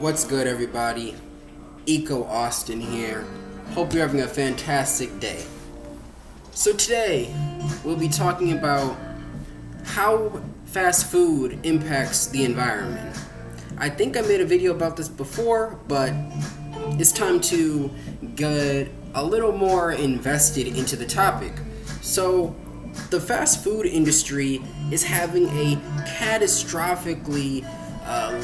What's good, everybody? Eco Austin here. Hope you're having a fantastic day. So today, we'll be talking about how fast food impacts the environment. I think I made a video about this before, but it's time to get a little more invested into the topic. So, the fast food industry is having a catastrophically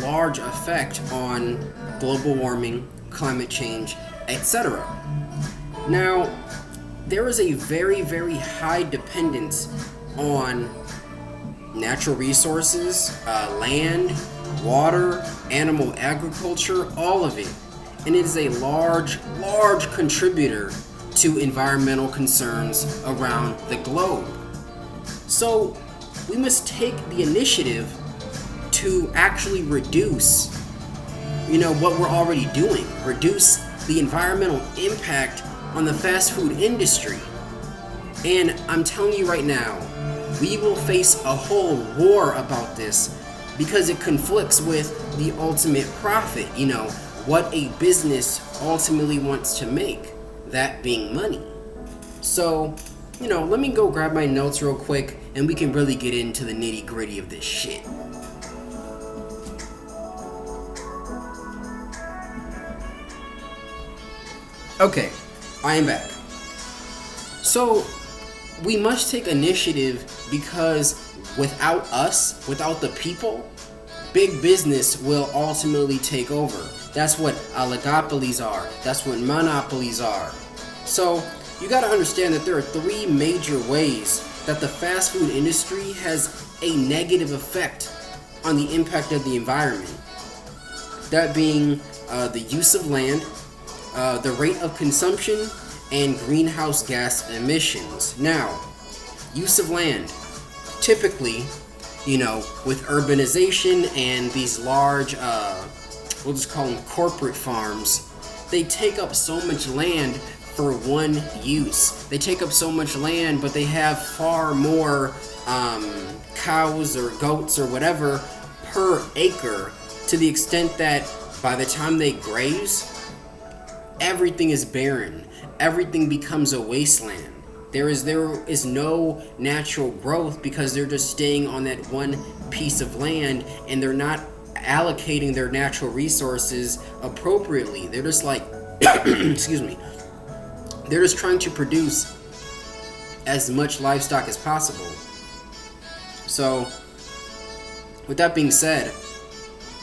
large effect on global warming, climate change, etc. Now, there is a very, very high dependence on natural resources, land, water, animal agriculture, all of it. And it is a large contributor to environmental concerns around the globe. So, we must take the initiative to actually reduce, what we're already doing. Reduce the environmental impact on the fast food industry. And I'm telling you right now, we will face a whole war about this because it conflicts with the ultimate profit, what a business ultimately wants to make, that being money. So, let me go grab my notes real quick and we can really get into the nitty-gritty of this shit. Okay, I am back. So, we must take initiative because without us, without the people, big business will ultimately take over. That's what oligopolies are. That's what monopolies are. So, you gotta understand that there are three major ways that the fast food industry has a negative effect on the impact of the environment. That being the use of land, the rate of consumption, and greenhouse gas emissions. Now, use of land. Typically, with urbanization and these large, we'll just call them corporate farms, they take up so much land for one use. They take up so much land, but they have far more cows or goats or whatever per acre, to the extent that by the time they graze, everything is barren. Everything becomes a wasteland. There is no natural growth because they're just staying on that one piece of land and they're not allocating their natural resources appropriately. They're just like, excuse me, they're just trying to produce as much livestock as possible. So, with that being said,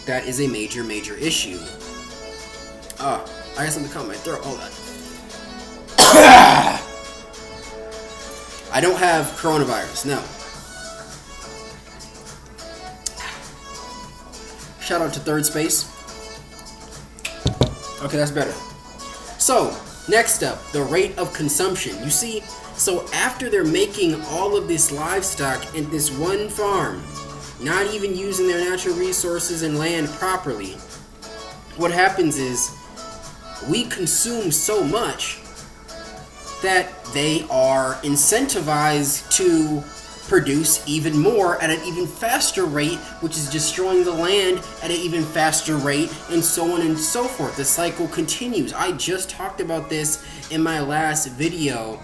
that is a major issue. I got something coming in my throat. Hold on. I don't have coronavirus, no. Shout out to Third Space. Okay, that's better. So, next up, the rate of consumption. You see, so after they're making all of this livestock in this one farm, not even using their natural resources and land properly, what happens is we consume so much that they are incentivized to produce even more at an even faster rate, which is destroying the land at an even faster rate, and so on and so forth. The cycle continues. I just talked about this in my last video,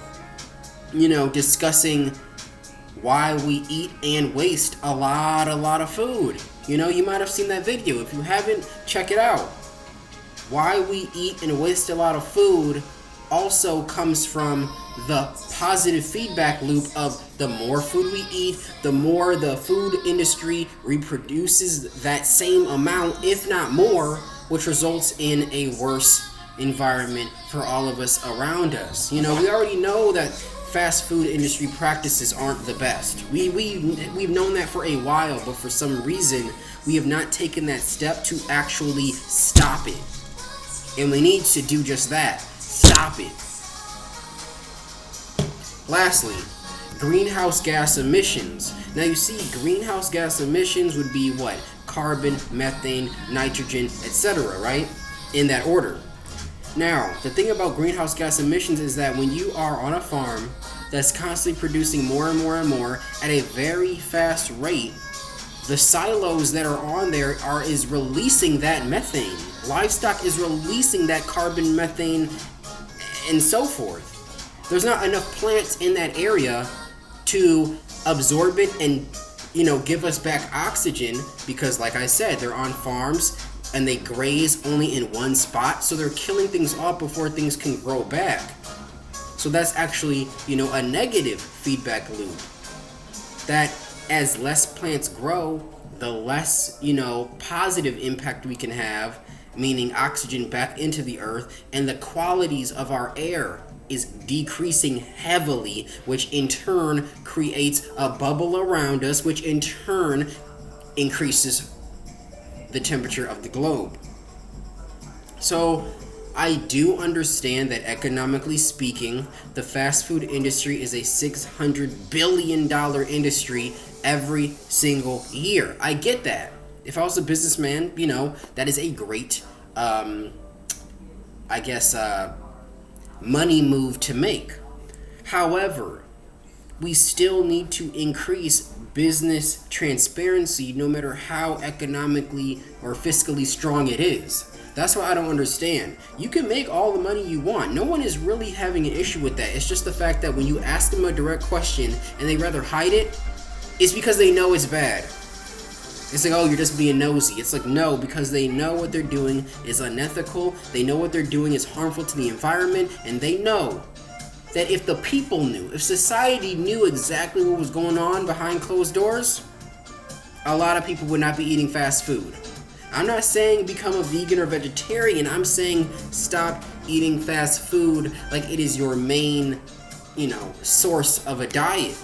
discussing why we eat and waste a lot of food. You might have seen that video. If you haven't, check it out. Why we eat and waste a lot of food also comes from the positive feedback loop of the more food we eat, the more the food industry reproduces that same amount, if not more, which results in a worse environment for all of us around us. We already know that fast food industry practices aren't the best. We've known that for a while, but for some reason, we have not taken that step to actually stop it. And we need to do just that. Stop it. Lastly, greenhouse gas emissions. Now you see, greenhouse gas emissions would be what? Carbon, methane, nitrogen, etc., right? In that order. Now, the thing about greenhouse gas emissions is that when you are on a farm that's constantly producing more and more and more at a very fast rate, the silos that are on there is releasing that methane. Livestock is releasing that carbon, methane, and so forth. There's not enough plants in that area to absorb it and, give us back oxygen, because like I said, they're on farms and they graze only in one spot, so they're killing things off before things can grow back. So that's actually, a negative feedback loop. That as less plants grow, the less, positive impact we can have, meaning oxygen back into the earth, and the qualities of our air is decreasing heavily, which in turn creates a bubble around us, which in turn increases the temperature of the globe. So I do understand that economically speaking, the fast food industry is a $600 billion industry every single year. I get that. If I was a businessman, that is a great, money move to make. However, we still need to increase business transparency no matter how economically or fiscally strong it is. That's what I don't understand. You can make all the money you want. No one is really having an issue with that. It's just the fact that when you ask them a direct question and they rather hide it, it's because they know it's bad. It's like, oh, you're just being nosy. It's like, no, because they know what they're doing is unethical. They know what they're doing is harmful to the environment. And they know that if the people knew, if society knew exactly what was going on behind closed doors, a lot of people would not be eating fast food. I'm not saying become a vegan or vegetarian. I'm saying stop eating fast food like it is your main, source of a diet.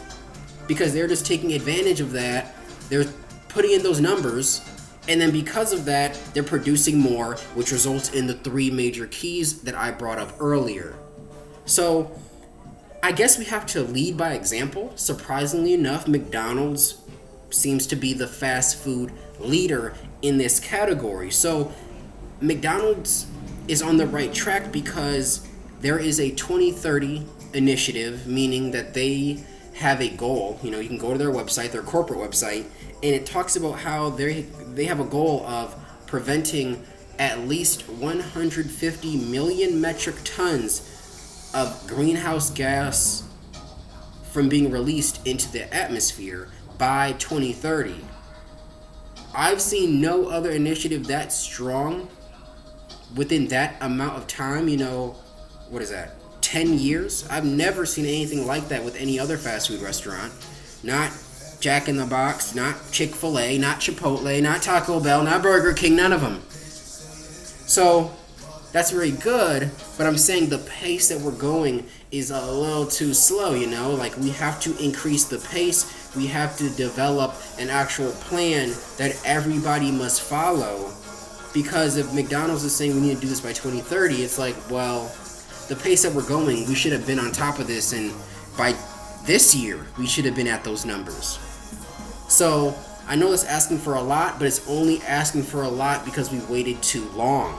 Because they're just taking advantage of that. They're putting in those numbers, and then because of that, they're producing more, which results in the 3 major keys that I brought up earlier. So, I guess we have to lead by example. Surprisingly enough, McDonald's seems to be the fast food leader in this category. So, McDonald's is on the right track because there is a 2030 initiative, meaning that they have a goal. You can go to their website, their corporate website, and it talks about how they have a goal of preventing at least 150 million metric tons of greenhouse gas from being released into the atmosphere by 2030. I've seen no other initiative that strong within that amount of time. What is that? 10 years? I've never seen anything like that with any other fast food restaurant. Not Jack in the Box, not Chick-fil-A, not Chipotle, not Taco Bell, not Burger King, none of them. So, that's very good, but I'm saying the pace that we're going is a little too slow, Like, we have to increase the pace. We have to develop an actual plan that everybody must follow. Because if McDonald's is saying we need to do this by 2030, it's like, well, the pace that we're going, we should have been on top of this, and by this year, we should have been at those numbers. So, I know it's asking for a lot, but it's only asking for a lot because we waited too long.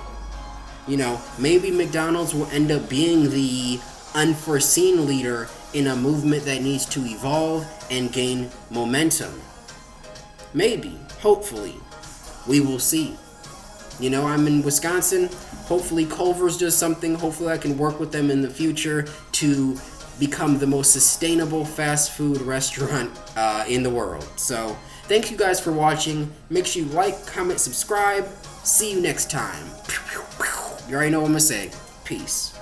Maybe McDonald's will end up being the unforeseen leader in a movement that needs to evolve and gain momentum. Maybe, hopefully, we will see. I'm in Wisconsin. Hopefully Culver's does something. Hopefully I can work with them in the future to become the most sustainable fast food restaurant in the world. So, thank you guys for watching. Make sure you like, comment, subscribe. See you next time. You already know what I'm going to say. Peace.